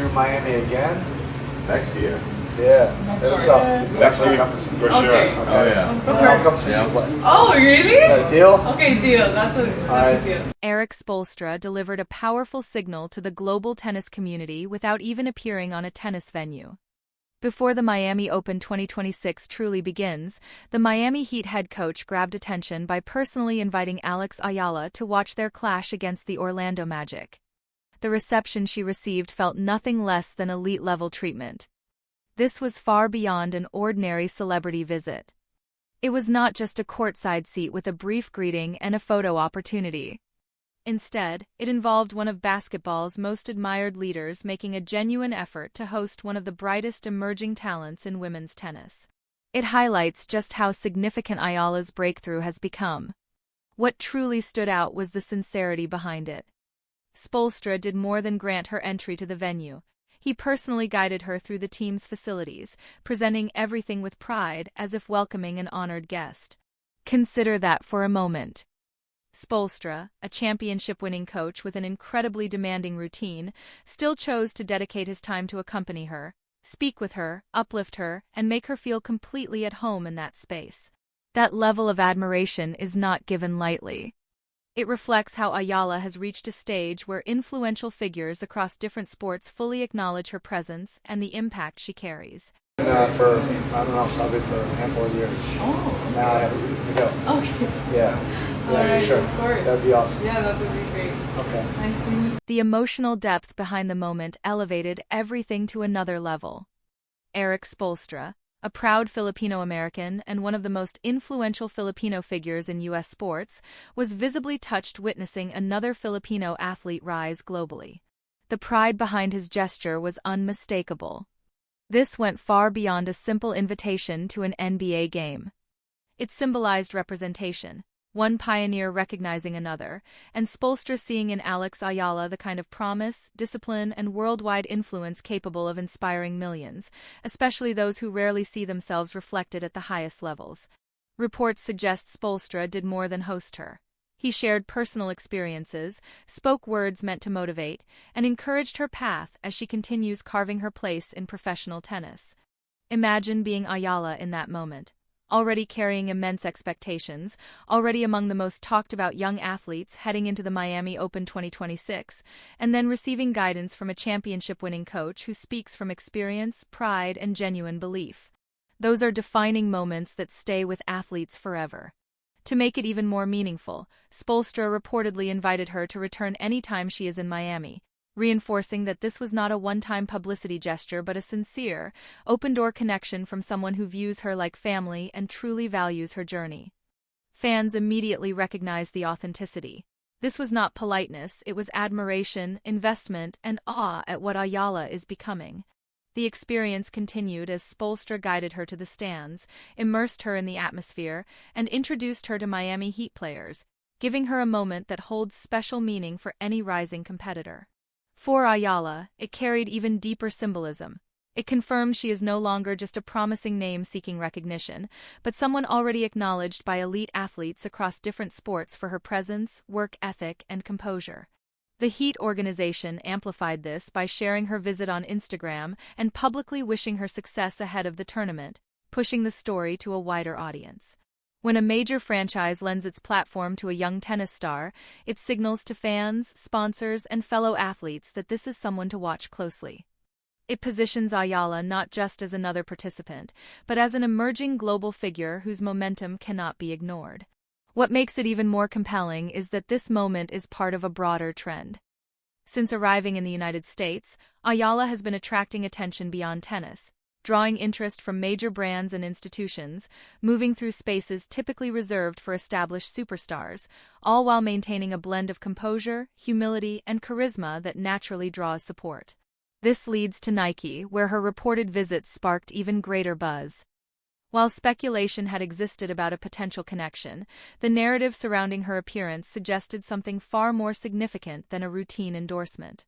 to Miami again. Next year. Yeah. Next Next year, for sure. Okay. Oh yeah. I'll come see you play. Oh, really? Deal? Okay, deal. That's a deal. Erik Spoelstra delivered a powerful signal to the global tennis community without even appearing on a tennis venue. Before the Miami Open 2026 truly begins, the Miami Heat head coach grabbed attention by personally inviting Alex Eala to watch their clash against the Orlando Magic. The reception she received felt nothing less than elite-level treatment. This was far beyond an ordinary celebrity visit. It was not just a courtside seat with a brief greeting and a photo opportunity. Instead, it involved one of basketball's most admired leaders making a genuine effort to host one of the brightest emerging talents in women's tennis. It highlights just how significant Eala's breakthrough has become. What truly stood out was the sincerity behind it. Spoelstra did more than grant her entry to the venue. He personally guided her through the team's facilities, presenting everything with pride as if welcoming an honored guest. Consider that for a moment. Spoelstra, a championship-winning coach with an incredibly demanding routine, still chose to dedicate his time to accompany her, speak with her, uplift her, and make her feel completely at home in that space. That level of admiration is not given lightly. It reflects how Eala has reached a stage where influential figures across different sports fully acknowledge her presence and the impact she carries. For, I don't know, probably for a handful of years. Oh. Now I have a reason to go. Okay. Yeah. All right, sure. of course. That'd be awesome. Yeah, that would be great. Okay. Nice to meet you. The emotional depth behind the moment elevated everything to another level. Erik Spoelstra, a proud Filipino-American and one of the most influential Filipino figures in U.S. sports, was visibly touched witnessing another Filipino athlete rise globally. The pride behind his gesture was unmistakable. This went far beyond a simple invitation to an NBA game. It symbolized representation, one pioneer recognizing another, and Spoelstra seeing in Alex Eala the kind of promise, discipline, and worldwide influence capable of inspiring millions, especially those who rarely see themselves reflected at the highest levels. Reports suggest Spoelstra did more than host her. He shared personal experiences, spoke words meant to motivate, and encouraged her path as she continues carving her place in professional tennis. Imagine being Eala in that moment. Already carrying immense expectations, already among the most talked-about young athletes heading into the Miami Open 2026, and then receiving guidance from a championship-winning coach who speaks from experience, pride, and genuine belief. Those are defining moments that stay with athletes forever. To make it even more meaningful, Spoelstra reportedly invited her to return anytime she is in Miami, reinforcing that this was not a one-time publicity gesture but a sincere, open-door connection from someone who views her like family and truly values her journey. Fans immediately recognized the authenticity. This was not politeness, it was admiration, investment, and awe at what Eala is becoming. The experience continued as Spoelstra guided her to the stands, immersed her in the atmosphere, and introduced her to Miami Heat players, giving her a moment that holds special meaning for any rising competitor. For Eala, it carried even deeper symbolism. It confirmed she is no longer just a promising name seeking recognition, but someone already acknowledged by elite athletes across different sports for her presence, work ethic, and composure. The Heat organization amplified this by sharing her visit on Instagram and publicly wishing her success ahead of the tournament, pushing the story to a wider audience. When a major franchise lends its platform to a young tennis star, it signals to fans, sponsors, and fellow athletes that this is someone to watch closely. It positions Eala not just as another participant, but as an emerging global figure whose momentum cannot be ignored. What makes it even more compelling is that this moment is part of a broader trend. Since arriving in the United States, Eala has been attracting attention beyond tennis, drawing interest from major brands and institutions, moving through spaces typically reserved for established superstars, all while maintaining a blend of composure, humility, and charisma that naturally draws support. This leads to Nike, where her reported visits sparked even greater buzz. While speculation had existed about a potential connection, the narrative surrounding her appearance suggested something far more significant than a routine endorsement.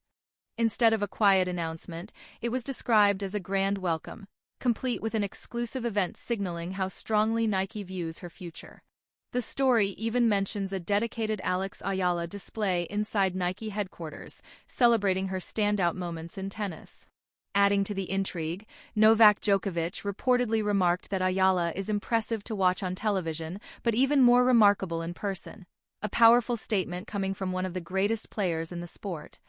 Instead of a quiet announcement, it was described as a grand welcome, complete with an exclusive event signaling how strongly Nike views her future. The story even mentions a dedicated Alex Eala display inside Nike headquarters, celebrating her standout moments in tennis. Adding to the intrigue, Novak Djokovic reportedly remarked that Eala is impressive to watch on television, but even more remarkable in person. A powerful statement coming from one of the greatest players in the sport.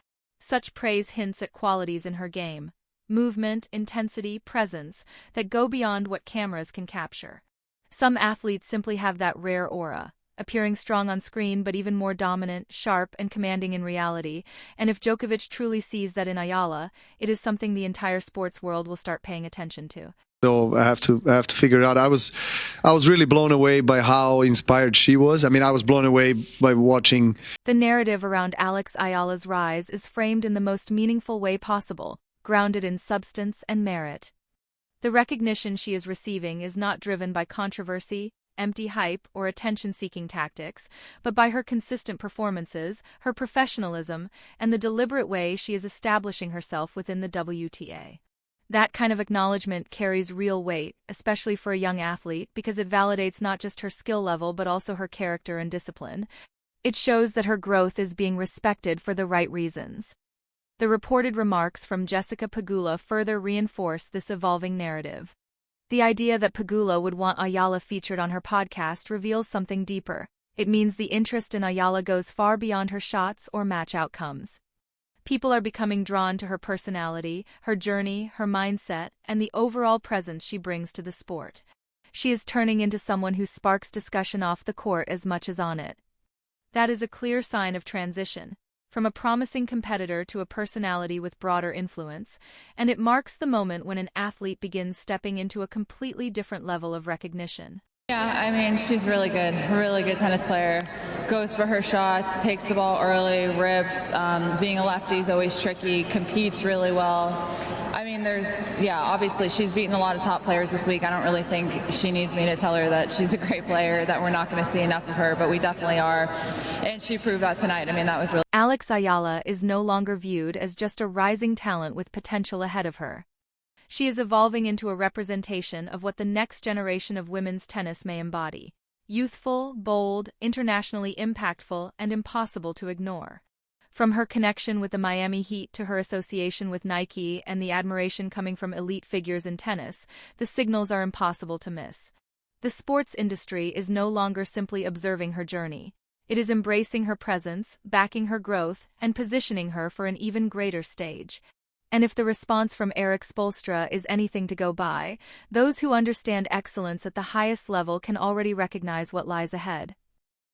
Such praise hints at qualities in her game, movement, intensity, presence, that go beyond what cameras can capture. Some athletes simply have that rare aura, appearing strong on screen but even more dominant, sharp, and commanding in reality, and if Djokovic truly sees that in Eala, it is something the entire sports world will start paying attention to. So I have to figure it out. I was really blown away by how inspired she was. I mean, I was blown away by watching. The narrative around Alex Ayala's rise is framed in the most meaningful way possible, grounded in substance and merit. The recognition she is receiving is not driven by controversy, empty hype, or attention-seeking tactics, but by her consistent performances, her professionalism, and the deliberate way she is establishing herself within the WTA. That kind of acknowledgement carries real weight, especially for a young athlete, because it validates not just her skill level but also her character and discipline. It shows that her growth is being respected for the right reasons. The reported remarks from Jessica Pegula further reinforce this evolving narrative. The idea that Pegula would want Eala featured on her podcast reveals something deeper. It means the interest in Eala goes far beyond her shots or match outcomes. People are becoming drawn to her personality, her journey, her mindset, and the overall presence she brings to the sport. She is turning into someone who sparks discussion off the court as much as on it. That is a clear sign of transition, from a promising competitor to a personality with broader influence, and it marks the moment when an athlete begins stepping into a completely different level of recognition. Yeah, I mean, she's really good tennis player. Goes for her shots, takes the ball early, rips. Being a lefty is always tricky, competes really well. I mean, obviously she's beaten a lot of top players this week. I don't really think she needs me to tell her that she's a great player, that we're not going to see enough of her, but we definitely are. And she proved that tonight. I mean, that was really... Alex Eala is no longer viewed as just a rising talent with potential ahead of her. She is evolving into a representation of what the next generation of women's tennis may embody. Youthful, bold, internationally impactful, and impossible to ignore. From her connection with the Miami Heat to her association with Nike and the admiration coming from elite figures in tennis, the signals are impossible to miss. The sports industry is no longer simply observing her journey. It is embracing her presence, backing her growth, and positioning her for an even greater stage. And if the response from Spoelstra is anything to go by, those who understand excellence at the highest level can already recognize what lies ahead.